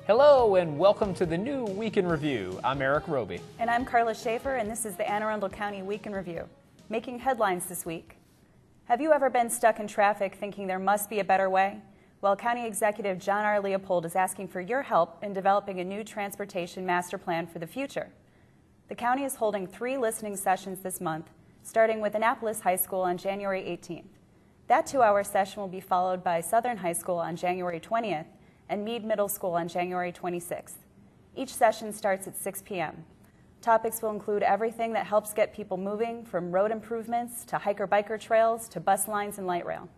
Hello and welcome to the new Week in Review. I'm Erik Robey. And I'm Karla Schaffer, and this is the Anne Arundel County Week in Review. Making headlines this week. Have you ever been stuck in traffic thinking there must be a better way? Well, County Executive John R. Leopold is asking for your help in developing a new transportation master plan for the future. The county is holding 3 listening sessions this month, starting with Annapolis High School on January 18th. That 2-hour session will be followed by Southern High School on January 20th and Meade Middle School on January 26th. Each session starts at 6 p.m. Topics will include everything that helps get people moving, from road improvements to hiker-biker trails to bus lines and light rail.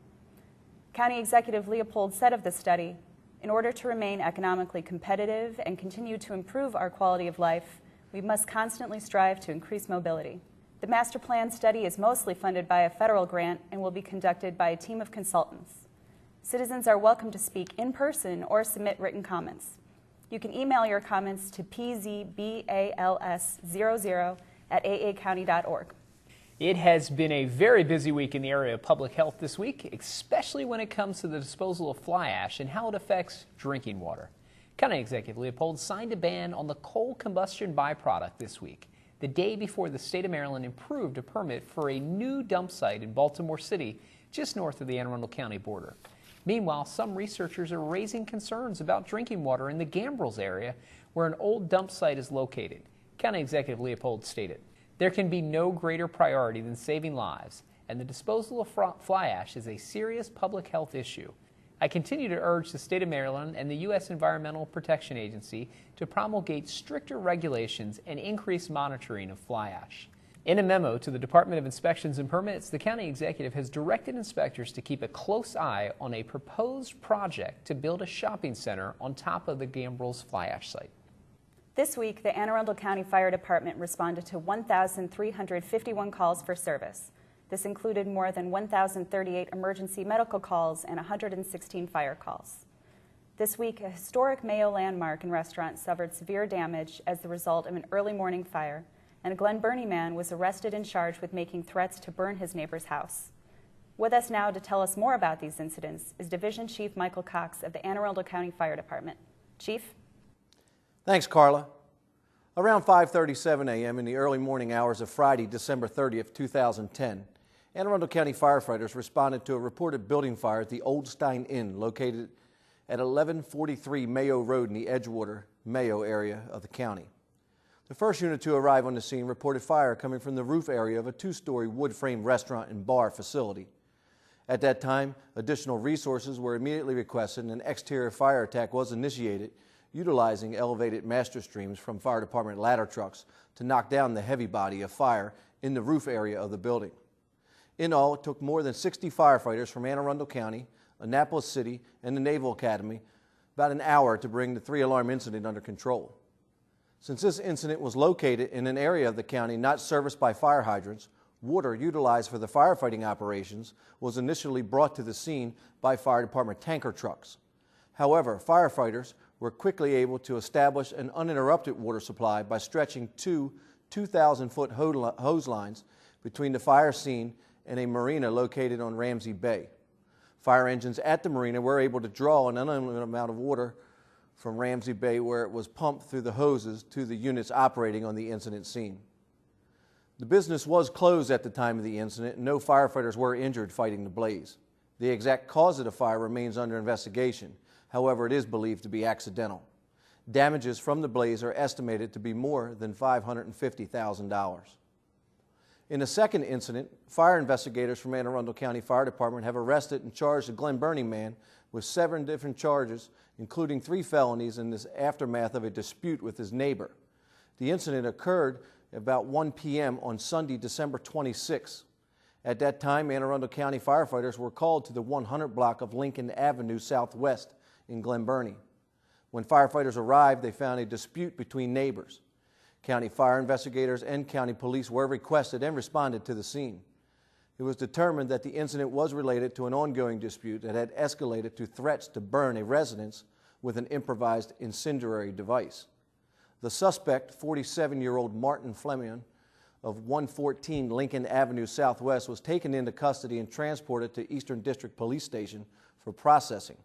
County Executive Leopold said of the study, "In order to remain economically competitive and continue to improve our quality of life, we must constantly strive to increase mobility." The master plan study is mostly funded by a federal grant and will be conducted by a team of consultants. Citizens are welcome to speak in person or submit written comments. You can email your comments to pzbals00@aacounty.org. It has been a very busy week in the area of public health this week, especially when it comes to the disposal of fly ash and how it affects drinking water. County Executive Leopold signed a ban on the coal combustion byproduct this week, the day before the state of Maryland approved a permit for a new dump site in Baltimore City, just north of the Anne Arundel County border. Meanwhile, some researchers are raising concerns about drinking water in the Gambrels area, where an old dump site is located. County Executive Leopold stated, "There can be no greater priority than saving lives, and the disposal of fly ash is a serious public health issue. I continue to urge the state of Maryland and the U.S. Environmental Protection Agency to promulgate stricter regulations and increase monitoring of fly ash." In a memo to the Department of Inspections and Permits, the county executive has directed inspectors to keep a close eye on a proposed project to build a shopping center on top of the Gambrels fly ash site. This week, the Anne Arundel County Fire Department responded to 1,351 calls for service. This included more than 1,038 emergency medical calls and 116 fire calls. This week, a historic Mayo landmark and restaurant suffered severe damage as the result of an early morning fire, and a Glen Burnie man was arrested and charged with making threats to burn his neighbor's house. With us now to tell us more about these incidents is Division Chief Michael Cox of the Anne Arundel County Fire Department. Chief? Thanks, Karla. Around 5:37 a.m. in the early morning hours of Friday, December 30th, 2010, Anne Arundel County firefighters responded to a reported building fire at the Old Stein Inn located at 1143 Mayo Road in the Edgewater, Mayo area of the county. The first unit to arrive on the scene reported fire coming from the roof area of a 2-story wood-frame restaurant and bar facility. At that time, additional resources were immediately requested and an exterior fire attack was initiated, utilizing elevated master streams from fire department ladder trucks to knock down the heavy body of fire in the roof area of the building. In all, it took more than 60 firefighters from Anne Arundel County, Annapolis City, and the Naval Academy about an hour to bring the 3-alarm incident under control. Since this incident was located in an area of the county not serviced by fire hydrants, water utilized for the firefighting operations was initially brought to the scene by fire department tanker trucks. However, firefighters were quickly able to establish an uninterrupted water supply by stretching 2 2,000-foot hose lines between the fire scene and a marina located on Ramsey Bay. Fire engines at the marina were able to draw an unlimited amount of water from Ramsey Bay, where it was pumped through the hoses to the units operating on the incident scene. The business was closed at the time of the incident, and no firefighters were injured fighting the blaze. The exact cause of the fire remains under investigation. However, it is believed to be accidental. Damages from the blaze are estimated to be more than $550,000. In a second incident, fire investigators from Anne Arundel County Fire Department have arrested and charged a Glen Burnie man with 7 different charges, including 3 felonies in this aftermath of a dispute with his neighbor. The incident occurred about 1 p.m. on Sunday, December 26. At that time, Anne Arundel County firefighters were called to the 100 block of Lincoln Avenue Southwest in Glen Burnie. When firefighters arrived, they found a dispute between neighbors. County fire investigators and county police were requested and responded to the scene. It was determined that the incident was related to an ongoing dispute that had escalated to threats to burn a residence with an improvised incendiary device. The suspect, 47-year-old Martin Fleming of 114 Lincoln Avenue Southwest, was taken into custody and transported to Eastern District Police Station for processing.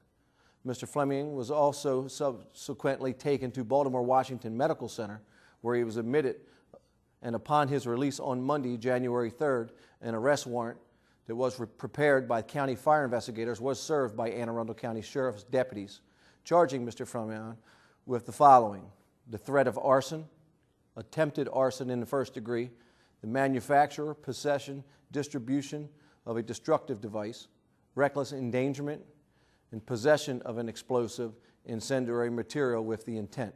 Mr. Fleming was also subsequently taken to Baltimore Washington Medical Center, where he was admitted, and upon his release on Monday, January 3rd, an arrest warrant that was prepared by county fire investigators was served by Anne Arundel County Sheriff's deputies, charging Mr. Fleming with the following: the threat of arson, attempted arson in the first degree, the manufacture, possession, distribution of a destructive device, reckless endangerment, and possession of an explosive incendiary material with the intent.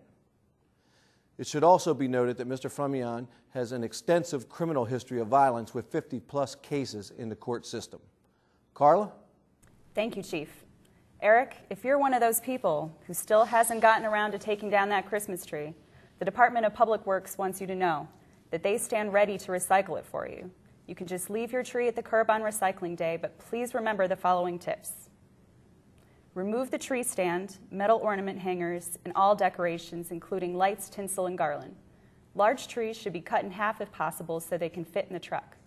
It should also be noted that Mr. Fleming has an extensive criminal history of violence with 50-plus cases in the court system. Karla? Thank you, Chief. Eric, if you're one of those people who still hasn't gotten around to taking down that Christmas tree, the Department of Public Works wants you to know that they stand ready to recycle it for you. You can just leave your tree at the curb on recycling day, but please remember the following tips. Remove the tree stand, metal ornament hangers, and all decorations, including lights, tinsel, and garland. Large trees should be cut in half if possible so they can fit in the truck.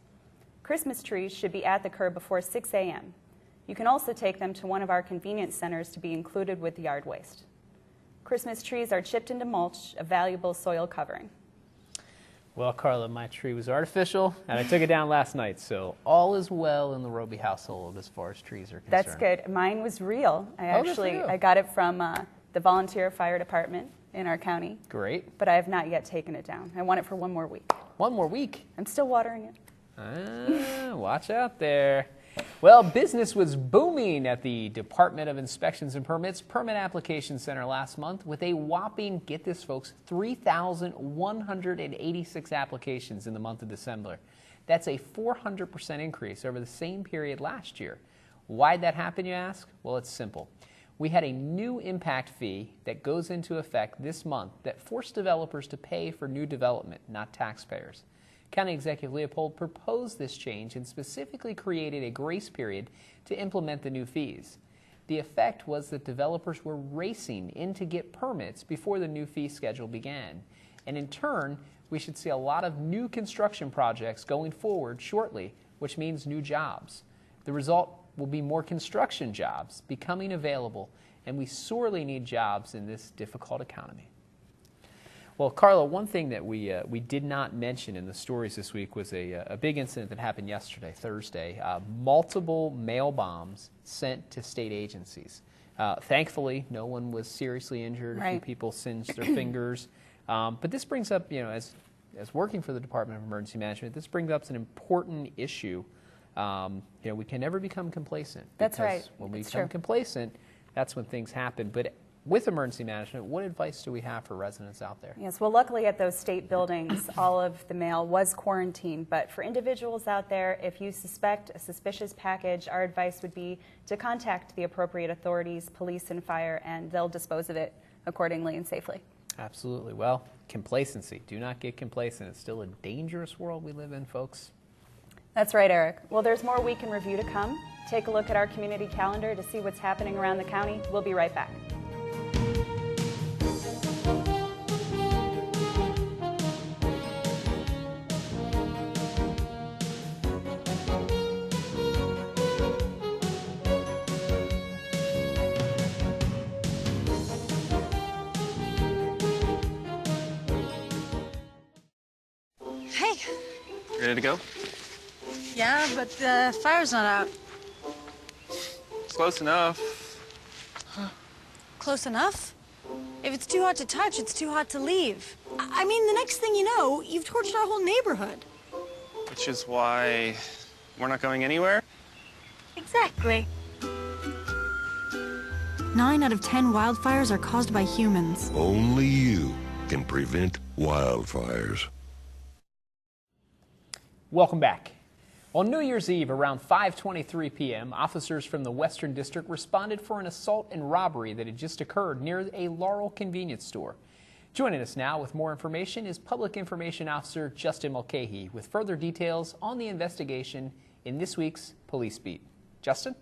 Christmas trees should be at the curb before 6 a.m. You can also take them to one of our convenience centers to be included with the yard waste. Christmas trees are chipped into mulch, a valuable soil covering. Well, Karla, my tree was artificial, and I took it down last night, so all is well in the Robey household as far as trees are concerned. That's good. Mine was real. I got it from the volunteer fire department in our county. Great. But I have not yet taken it down. I want it for one more week. One more week? I'm still watering it. Watch out there. Well, business was booming at the Department of Inspections and Permits Permit Application Center last month with a whopping, get this folks, 3,186 applications in the month of December. That's a 400% increase over the same period last year. Why'd that happen, you ask? Well, it's simple. We had a new impact fee that goes into effect this month that forced developers to pay for new development, not taxpayers. County Executive Leopold proposed this change and specifically created a grace period to implement the new fees. The effect was that developers were racing in to get permits before the new fee schedule began. And in turn, we should see a lot of new construction projects going forward shortly, which means new jobs. The result will be more construction jobs becoming available, and we sorely need jobs in this difficult economy. Well, Karla, one thing that we did not mention in the stories this week was a big incident that happened yesterday, Thursday. Multiple mail bombs sent to state agencies. Thankfully, no one was seriously injured. Right. A few people singed their fingers. But this brings up, as working for the Department of Emergency Management, this brings up an important issue. We can never become complacent. That's right. When we become complacent, that's when things happen. But with emergency management, what advice do we have for residents out there? Yes, well, luckily at those state buildings, all of the mail was quarantined. But for individuals out there, if you suspect a suspicious package, our advice would be to contact the appropriate authorities, police and fire, and they'll dispose of it accordingly and safely. Absolutely. Well, complacency. Do not get complacent. It's still a dangerous world we live in, folks. That's right, Eric. Well, there's more Week in Review to come. Take a look at our community calendar to see what's happening around the county. We'll be right back. Hey. Ready to go? Yeah, but the fire's not out. It's close enough. Close enough? If it's too hot to touch, it's too hot to leave. I mean, the next thing you know, you've torched our whole neighborhood. Which is why we're not going anywhere? Exactly. 9 out of 10 wildfires are caused by humans. Only you can prevent wildfires. Welcome back. On New Year's Eve around 5:23 p.m., officers from the Western District responded for an assault and robbery that had just occurred near a Laurel convenience store. Joining us now with more information is Public Information Officer Justin Mulcahy with further details on the investigation in this week's Police Beat. Justin?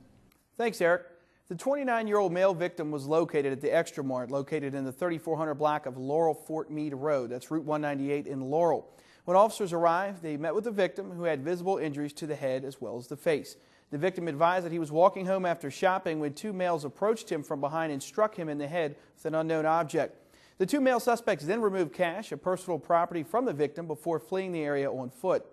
Thanks, Eric. The 29-year-old male victim was located at the Extra Mart, located in the 3400 block of Laurel Fort Meade Road. That's Route 198 in Laurel. When officers arrived, they met with the victim, who had visible injuries to the head as well as the face. The victim advised that he was walking home after shopping when two males approached him from behind and struck him in the head with an unknown object. The two male suspects then removed cash and personal property from the victim before fleeing the area on foot.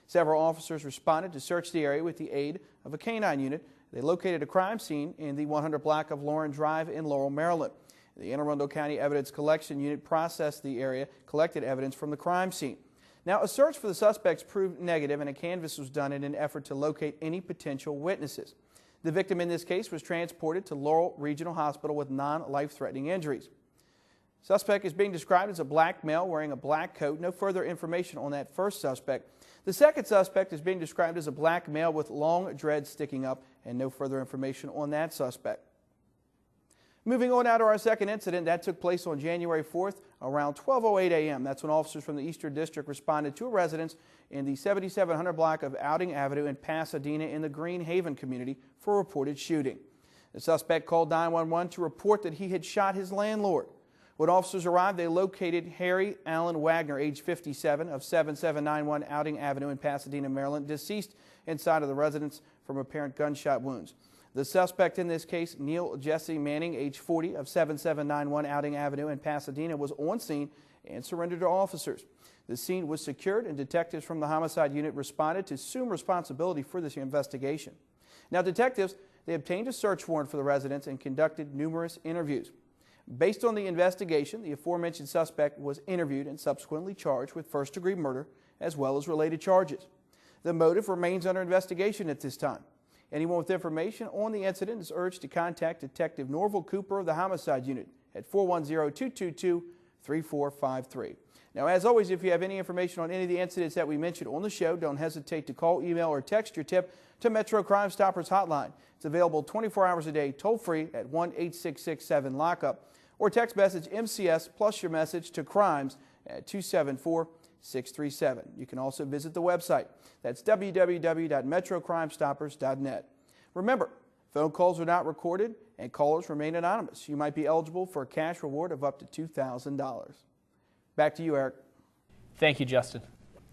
Several officers responded to search the area with the aid of a canine unit. They located a crime scene in the 100 block of Lauren Drive in Laurel, Maryland. The Anne Arundel County Evidence Collection Unit processed the area, collected evidence from the crime scene. Now, a search for the suspects proved negative, and a canvass was done in an effort to locate any potential witnesses. The victim in this case was transported to Laurel Regional Hospital with non-life-threatening injuries. Suspect is being described as a black male wearing a black coat. No further information on that first suspect. The second suspect is being described as a black male with long dreads sticking up, and no further information on that suspect. Moving on now to our second incident. That took place on January 4th around 12:08 a.m. That's when officers from the Eastern District responded to a residence in the 7700 block of Outing Avenue in Pasadena in the Green Haven community for a reported shooting. The suspect called 911 to report that he had shot his landlord. When officers arrived, they located Harry Allen Wagner, age 57, of 7791 Outing Avenue in Pasadena, Maryland, deceased inside of the residence from apparent gunshot wounds. The suspect in this case, Neil Jesse Manning, age 40, of 7791 Outing Avenue in Pasadena, was on scene and surrendered to officers. The scene was secured, and detectives from the homicide unit responded to assume responsibility for this investigation. Now, detectives, they obtained a search warrant for the residence and conducted numerous interviews. Based on the investigation, the aforementioned suspect was interviewed and subsequently charged with first-degree murder as well as related charges. The motive remains under investigation at this time. Anyone with information on the incident is urged to contact Detective Norval Cooper of the Homicide Unit at 410-222-3453. Now, as always, if you have any information on any of the incidents that we mentioned on the show, don't hesitate to call, email, or text your tip to Metro Crime Stoppers Hotline. It's available 24 hours a day, toll-free at 1-866-7-LOCK-UP, or text message MCS plus your message to crimes at 274-637. You can also visit the website. That's www.metrocrimestoppers.net. Remember, phone calls are not recorded and callers remain anonymous. You might be eligible for a cash reward of up to $2,000. Back to you, Eric. Thank you, Justin.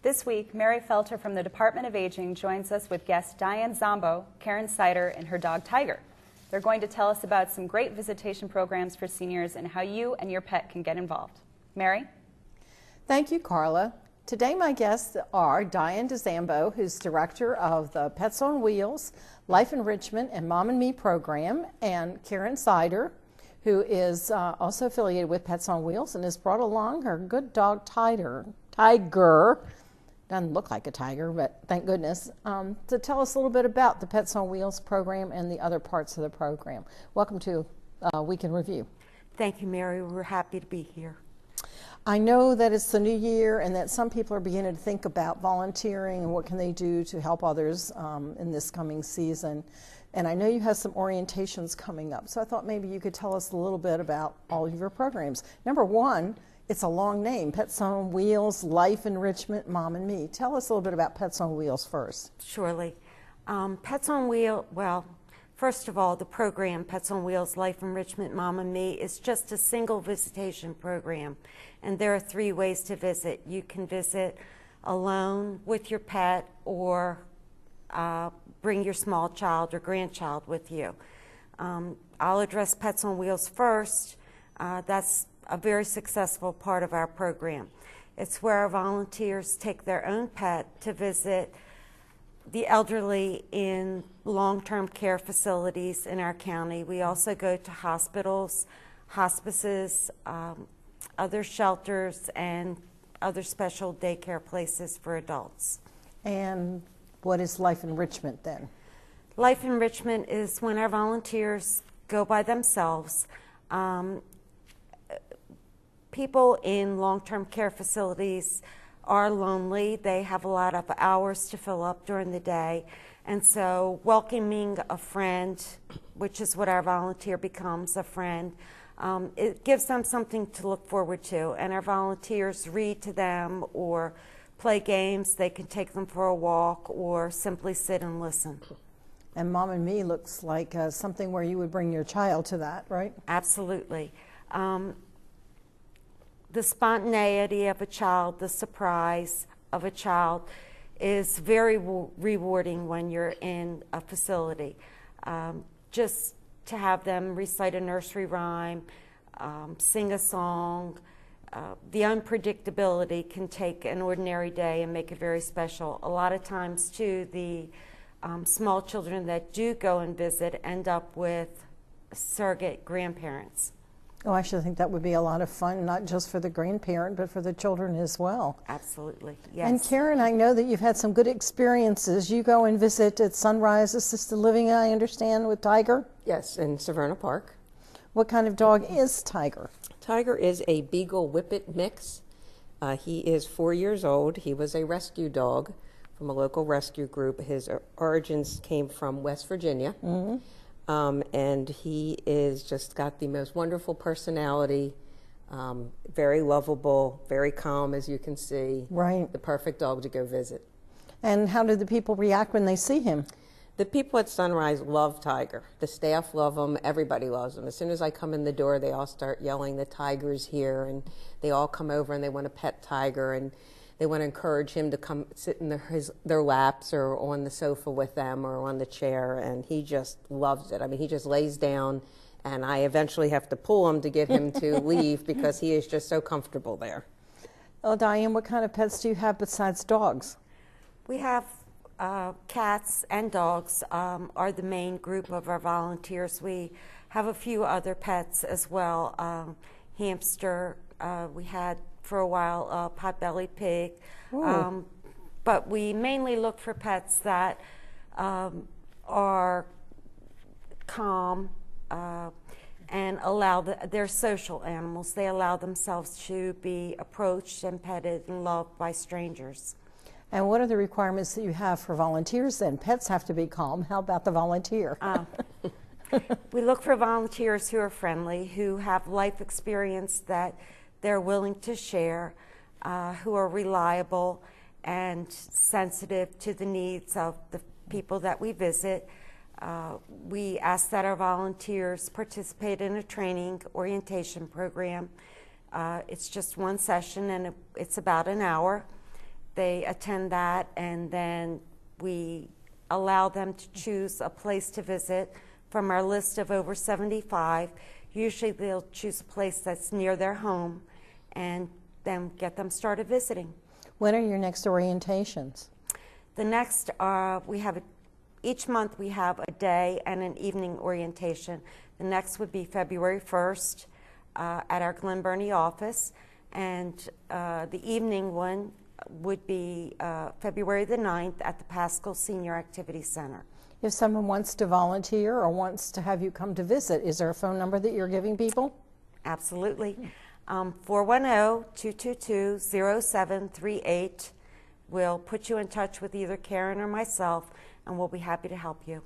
This week, Mary Felter from the Department of Aging joins us with guests Diane Zombo, Karen Sider, and her dog Tiger. They're going to tell us about some great visitation programs for seniors and how you and your pet can get involved. Mary? Thank you, Carla. Today my guests are Diane DeZambo, who's director of the Pets on Wheels, Life Enrichment, and Mom and Me program, and Karen Sider, who is also affiliated with Pets on Wheels and has brought along her good dog Tiger. Doesn't look like a tiger, but thank goodness, to tell us a little bit about the Pets on Wheels program and the other parts of the program. Welcome to Week in Review. Thank you, Mary. We're happy to be here. I know that it's the new year and that some people are beginning to think about volunteering and what can they do to help others in this coming season. And I know you have some orientations coming up, so I thought maybe you could tell us a little bit about all of your programs. Number one, it's a long name, Pets on Wheels, Life Enrichment, Mom and Me. Tell us a little bit about Pets on Wheels first. Surely. Pets on Wheels, well, first of all, the program, Pets on Wheels, Life Enrichment, Mom and Me, is just a single visitation program. And there are 3 ways to visit. You can visit alone with your pet, or bring your small child or grandchild with you. I'll address Pets on Wheels first. That's a very successful part of our program. It's where our volunteers take their own pet to visit the elderly in long-term care facilities in our county. We also go to hospitals, hospices, other shelters, and other special daycare places for adults. And what is Life Enrichment then? Life Enrichment is when our volunteers go by themselves. People in long-term care facilities are lonely. They have a lot of hours to fill up during the day. And so welcoming a friend, which is what our volunteer becomes, a friend, it gives them something to look forward to. And our volunteers read to them or play games. They can take them for a walk or simply sit and listen. And Mom and Me looks like something where you would bring your child to that, right? Absolutely. The spontaneity of a child, the surprise of a child is very rewarding when you're in a facility. Just to have them recite a nursery rhyme, sing a song, the unpredictability can take an ordinary day and make it very special. A lot of times, too, the small children that do go and visit end up with surrogate grandparents. Oh, I should think that would be a lot of fun, not just for the grandparent, but for the children as well. Absolutely, yes. And Karen, I know that you've had some good experiences. You go and visit at Sunrise Assisted Living, I understand, with Tiger? Yes, in Severna Park. What kind of dog is Tiger? Tiger is a Beagle Whippet mix. He is 4 years old. He was a rescue dog from a local rescue group. His origins came from West Virginia. Mm-hmm. And he is just got the most wonderful personality, very lovable, very calm, as you can see. Right. The perfect dog to go visit. And how do the people react when they see him? The people at Sunrise love Tiger. The staff love him. Everybody loves him. As soon as I come in the door, they all start yelling, "The Tiger's here," and they all come over and they want to pet Tiger, and they want to encourage him to come sit in their laps or on the sofa with them or on the chair, and he just loves it. I mean, he just lays down, and I eventually have to pull him to get him to leave because he is just so comfortable there. Oh, Diane, what kind of pets do you have besides dogs? We have cats and dogs are the main group of our volunteers. We have a few other pets as well. Hamster, we had for a while a potbelly pig, but we mainly look for pets that are calm and allow they're social animals. They allow themselves to be approached and petted and loved by strangers. And what are the requirements that you have for volunteers then? Pets have to be calm. How about the volunteer? We look for volunteers who are friendly, who have life experience that they're willing to share, who are reliable and sensitive to the needs of the people that we visit. We ask that our volunteers participate in a training orientation program. It's just one session and it's about an hour. They attend that, and then we allow them to choose a place to visit from our list of over 75. Usually they'll choose a place that's near their home and then get them started visiting. When are your next orientations? The next, each month we have a day and an evening orientation. The next would be February 1st at our Glen Burnie office, and the evening one would be February the 9th at the Pascal Senior Activity Center. If someone wants to volunteer or wants to have you come to visit, is there a phone number that you're giving people? Absolutely. 410-222-0738. We'll put you in touch with either Karen or myself, and we'll be happy to help you.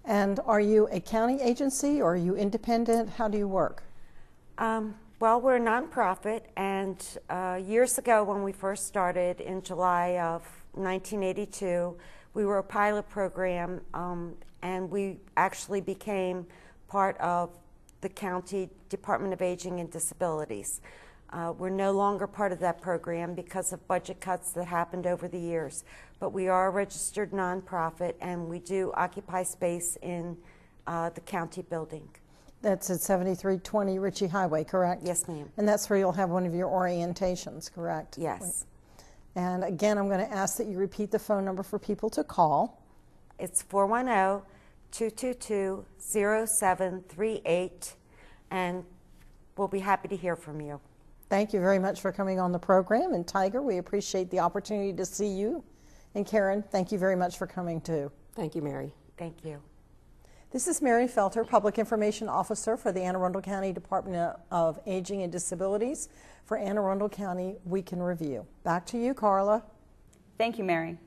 And are you a county agency or are you independent? How do you work? Well, we're a nonprofit, and years ago when we first started in July of 1982, we were a pilot program, and we actually became part of the County Department of Aging and Disabilities. We're no longer part of that program because of budget cuts that happened over the years, but we are a registered nonprofit, and we do occupy space in the county building. That's at 7320 Ritchie Highway, correct? Yes, ma'am. And that's where you'll have one of your orientations, correct? Yes. And again, I'm going to ask that you repeat the phone number for people to call. It's 410-222-0738, and we'll be happy to hear from you. Thank you very much for coming on the program. And Tiger, we appreciate the opportunity to see you. And Karen, thank you very much for coming too. Thank you, Mary. Thank you. This is Mary Felter, Public Information Officer for the Anne Arundel County Department of Aging and Disabilities for Anne Arundel County Week in Review. Back to you, Karla. Thank you, Mary.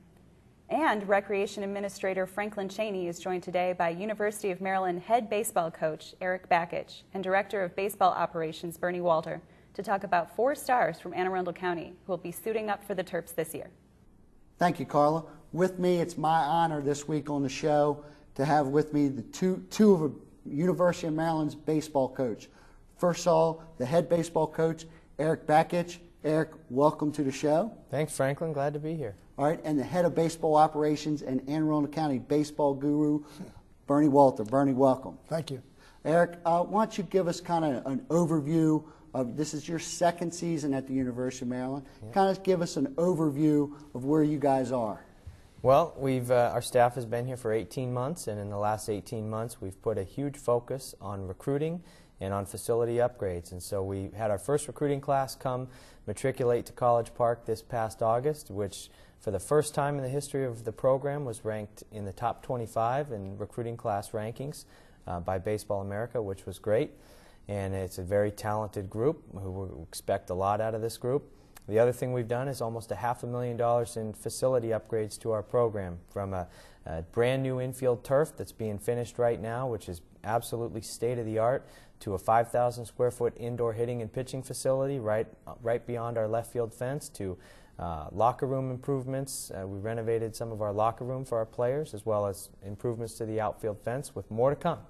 And Recreation Administrator Franklin Cheney is joined today by University of Maryland head baseball coach Erik Bakich and Director of Baseball Operations Bernie Walter to talk about 4 stars from Anne Arundel County who will be suiting up for the Terps this year. Thank you, Karla. With me, it's my honor this week on the show to have with me the two of University of Maryland's baseball coach. First of all, the head baseball coach, Erik Bakich. Erik, welcome to the show. Thanks, Franklin. Glad to be here. All right, and the head of baseball operations and Anne Arundel County baseball guru, Bernie Walter. Bernie, welcome. Thank you. Erik, why don't you give us kind of an overview of, this is your second season at the University of Maryland. Yeah. Kind of give us an overview of where you guys are. Well, our staff has been here for 18 months, and in the last 18 months we've put a huge focus on recruiting and on facility upgrades. And so we had our first recruiting class come matriculate to College Park this past August, which for the first time in the history of the program was ranked in the top 25 in recruiting class rankings by Baseball America, which was great. And it's a very talented group who we expect a lot out of this group. The other thing we've done is almost $500,000 in facility upgrades to our program, from a brand new infield turf that's being finished right now, which is absolutely state-of-the-art, to a 5,000 square foot indoor hitting and pitching facility right beyond our left field fence, to locker room improvements. We renovated some of our locker room for our players, as well as improvements to the outfield fence, with more to come.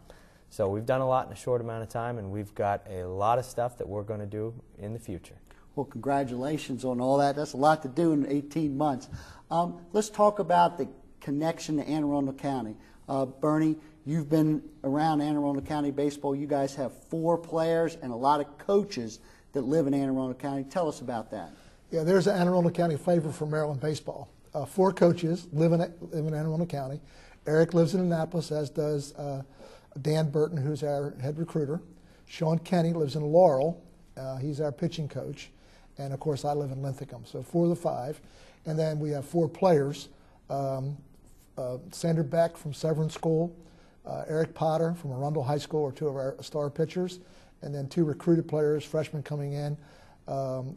So we've done a lot in a short amount of time, and we've got a lot of stuff that we're going to do in the future. Well, congratulations on all that. That's a lot to do in 18 months. Let's talk about the connection to Anne Arundel County. Bernie, you've been around Anne Arundel County baseball. You guys have 4 players and a lot of coaches that live in Anne Arundel County. Tell us about that. Yeah, there's an Anne Arundel County flavor for Maryland baseball. 4 coaches live in Anne Arundel County. Erik lives in Annapolis, as does Dan Burton, who's our head recruiter. Sean Kenny lives in Laurel. He's our pitching coach. And, of course, I live in Linthicum. So 4 of the 5. And then we have 4 players. Sander Beck from Severn School, Eric Potter from Arundel High School are 2 of our star pitchers, and then 2 recruited players, freshmen coming in, Kyle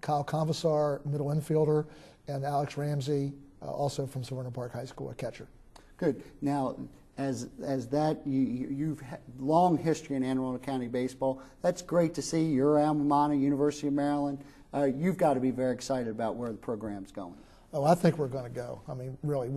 Convasar, middle infielder, and Alex Ramsey, also from Severna Park High School, a catcher. Good. Now, as that, you've had long history in Anne Arundel County baseball. That's great to see. Your alma mater, University of Maryland. You've got to be very excited about where the program's going. Oh, I think we're going to go. I mean, really,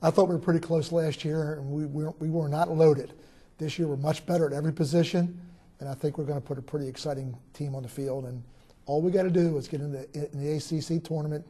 I thought we were pretty close last year, and we were not loaded. This year we're much better at every position, and I think we're going to put a pretty exciting team on the field. And all we got to do is get in the ACC tournament,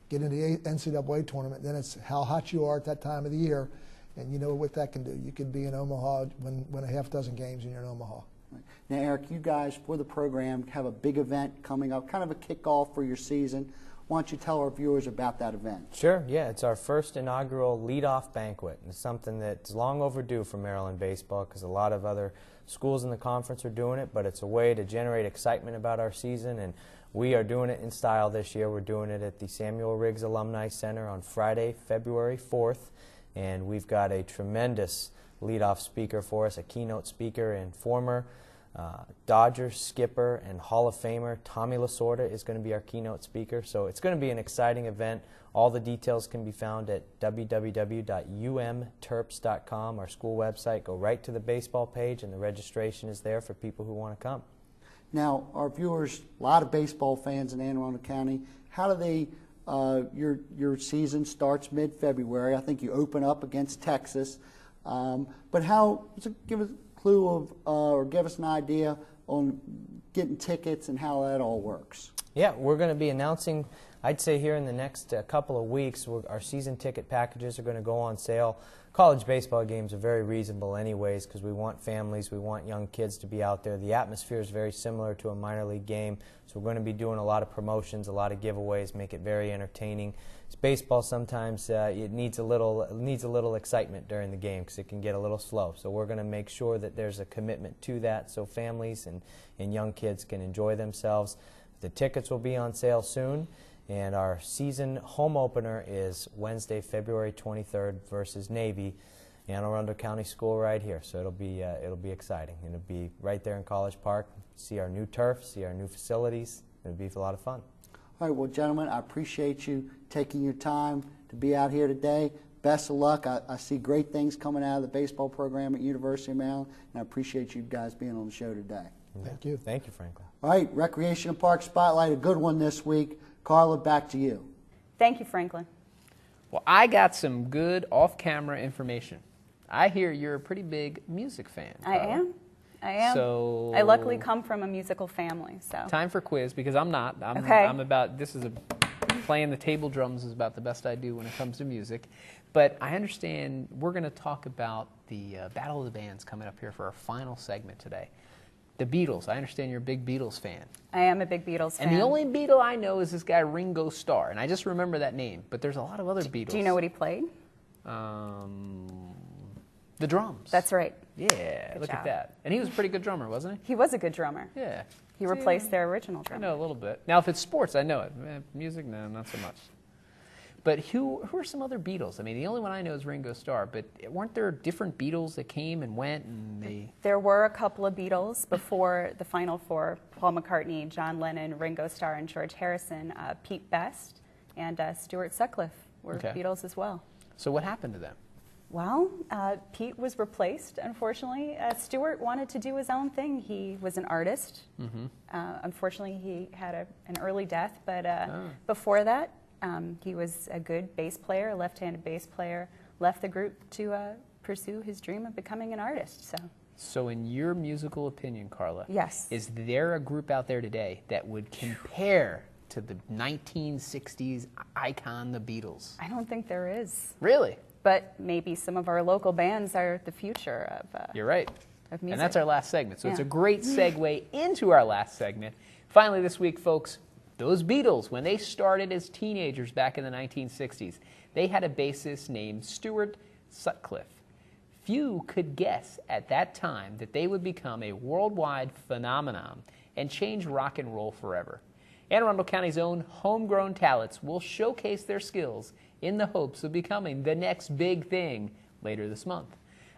get in the NCAA tournament. Then it's how hot you are at that time of the year, and you know what that can do. You could be in Omaha, win a half dozen games, and you're in Omaha. Right. Now, Erik, you guys, for the program, have a big event coming up, kind of a kickoff for your season. Why don't you tell our viewers about that event? Sure, yeah. It's our first inaugural leadoff banquet. It's something that's long overdue for Maryland baseball, because a lot of other schools in the conference are doing it, but it's a way to generate excitement about our season, and we are doing it in style this year. We're doing it at the Samuel Riggs Alumni Center on Friday, February 4th, and we've got a tremendous leadoff speaker for us, a keynote speaker, and former Dodger skipper and Hall of Famer Tommy Lasorda is going to be our keynote speaker. So it's going to be an exciting event. All the details can be found at www.umterps.com, our school website. Go right to the baseball page, and the registration is there for people who want to come. Now, our viewers, a lot of baseball fans in Anne Arundel County. How do they? Your season starts mid-February. I think you open up against Texas. But how? Give us a clue of, or give us an idea on getting tickets and how that all works. Yeah, we're going to be announcing, I'd say here in the next couple of weeks, our season ticket packages are going to go on sale. College baseball games are very reasonable anyways, because we want families, we want young kids to be out there. The atmosphere is very similar to a minor league game, so we're going to be doing a lot of promotions, a lot of giveaways, make it very entertaining. It's baseball, sometimes it needs a little excitement during the game, because it can get a little slow. So we're going to make sure that there's a commitment to that, so families and young kids can enjoy themselves. The tickets will be on sale soon. And our season home opener is Wednesday, February 23rd versus Navy, Anne Arundel County School right here. So it'll be exciting. It'll be right there in College Park. See our new turf, see our new facilities. It'll be a lot of fun. All right, well, gentlemen, I appreciate you taking your time to be out here today. Best of luck. I see great things coming out of the baseball program at University of Maryland, and I appreciate you guys being on the show today. Thank you. Thank you, Franklin. All right, Recreation and Park Spotlight, a good one this week. Karla, back to you. Thank you, Franklin. Well, I got some good off-camera information. I hear you're a pretty big music fan, Karla. I am. I am. So I luckily come from a musical family. So time for quiz, because I'm not. Okay. I'm about, playing the table drums is about the best I do when it comes to music. But I understand we're going to talk about the Battle of the Bands coming up here for our final segment today. The Beatles. I understand you're a big Beatles fan. I am a big Beatles fan. And the only Beatle I know is this guy Ringo Starr, and I just remember that name. But there's a lot of other Beatles. Do you know what he played? The drums. That's right. Yeah, Good look job. at that. And he was a pretty good drummer, wasn't he? He was a good drummer. Yeah. He replaced their original I drummer. know a little bit. Now, if it's sports, I know it. Music, no, not so much. But who are some other Beatles? I mean, the only one I know is Ringo Starr, but weren't there different Beatles that came and went and they... There were a couple of Beatles before the final four: Paul McCartney, John Lennon, Ringo Starr, and George Harrison. Pete Best and Stuart Sutcliffe were Beatles as well. So what happened to them? Well, Pete was replaced, unfortunately. Stuart wanted to do his own thing. He was an artist. Unfortunately, he had an early death, but before that, he was a good bass player, a left-handed bass player, left the group to pursue his dream of becoming an artist. So in your musical opinion, Karla, yes, is there a group out there today that would compare to the 1960s icon, the Beatles? I don't think there is. Really? But maybe some of our local bands are the future of You're right. Of music. And that's our last segment. So it's Yeah. a great segue into our last segment. Finally this week, folks, those Beatles, when they started as teenagers back in the 1960s, they had a bassist named Stuart Sutcliffe. Few could guess at that time that they would become a worldwide phenomenon and change rock and roll forever. Anne Arundel County's own homegrown talents will showcase their skills in the hopes of becoming the next big thing later this month.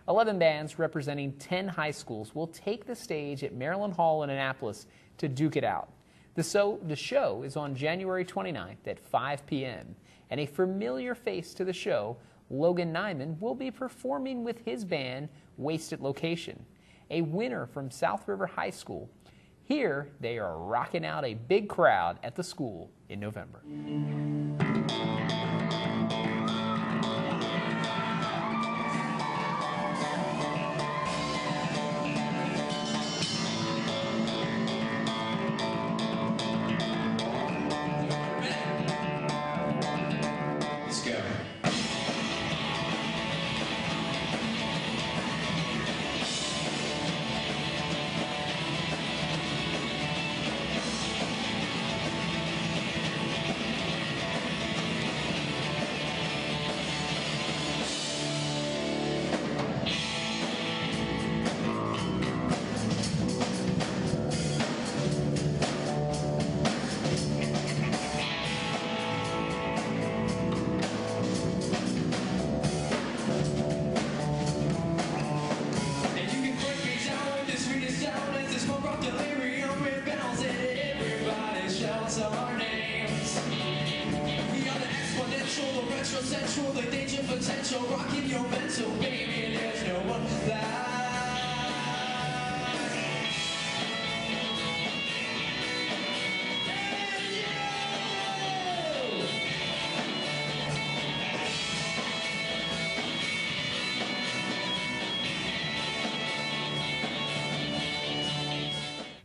11 bands representing 10 high schools will take the stage at Maryland Hall in Annapolis to duke it out. The show is on January 29th at 5 p.m., and a familiar face to the show, Logan Nyman, will be performing with his band, Wasted Location, a winner from South River High School. Here, they are rocking out a big crowd at the school in November.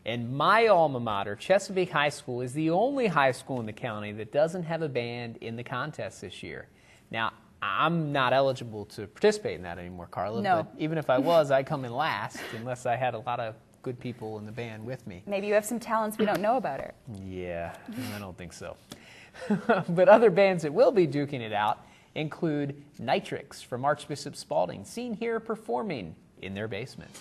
And my alma mater, Chesapeake High School, is the only high school in the county that doesn't have a band in the contest this year. Now, I'm not eligible to participate in that anymore, Karla. No. But even if I was, I'd come in last unless I had a lot of good people in the band with me. Maybe you have some talents we don't know about it. Yeah, I don't think so. But other bands that will be duking it out include Nitrix from Archbishop Spalding, seen here performing in their basement.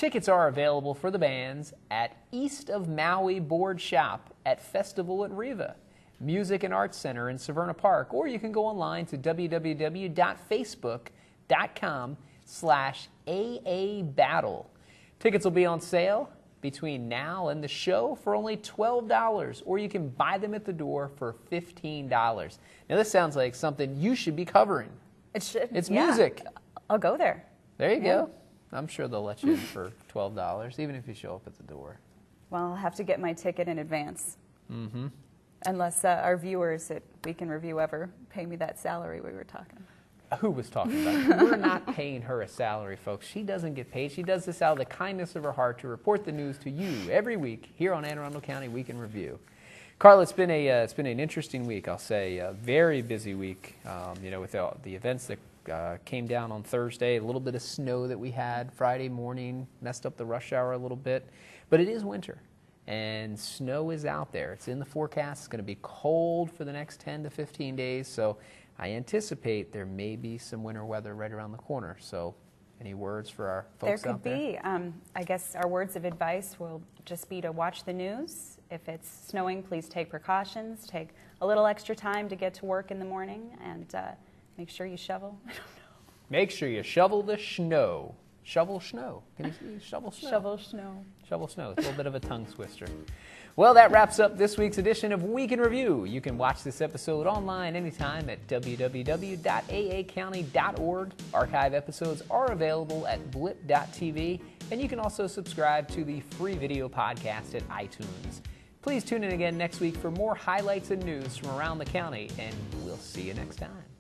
Tickets are available for the bands at East of Maui Board Shop at Festival at Riva, Music and Arts Center in Severna Park, or you can go online to www.facebook.com/AA Tickets will be on sale between now and the show for only $12, or you can buy them at the door for $15. Now, this sounds like something you should be covering. It should. It's yeah. music. I'll go there. There you go. I'm sure they'll let you in for $12, even if you show up at the door. Well, I'll have to get my ticket in advance. Mm-hmm. Unless our viewers at Weekend Review ever pay me that salary we were talking about. Who was talking about it? We're not paying her a salary, folks. She doesn't get paid. She does this out of the kindness of her heart to report the news to you every week here on Anne Arundel County Week in Review. Karla, it's been an interesting week, I'll say. A very busy week, with the events that came down on Thursday, a little bit of snow that we had Friday morning, messed up the rush hour a little bit. But it is winter, and snow is out there. It's in the forecast. It's going to be cold for the next 10 to 15 days, so I anticipate there may be some winter weather right around the corner. So any words for our folks out there? There could be. I guess our words of advice will just be to watch the news. If it's snowing, please take precautions. Take a little extra time to get to work in the morning, and make sure you shovel. I don't know. Make sure you shovel the snow. Shovel snow. Can you see? Shovel snow. Shovel snow. Shovel snow. It's a little bit of a tongue twister. Well, that wraps up this week's edition of Week in Review. You can watch this episode online anytime at www.aacounty.org. Archive episodes are available at blip.tv, and you can also subscribe to the free video podcast at iTunes. Please tune in again next week for more highlights and news from around the county, and we'll see you next time.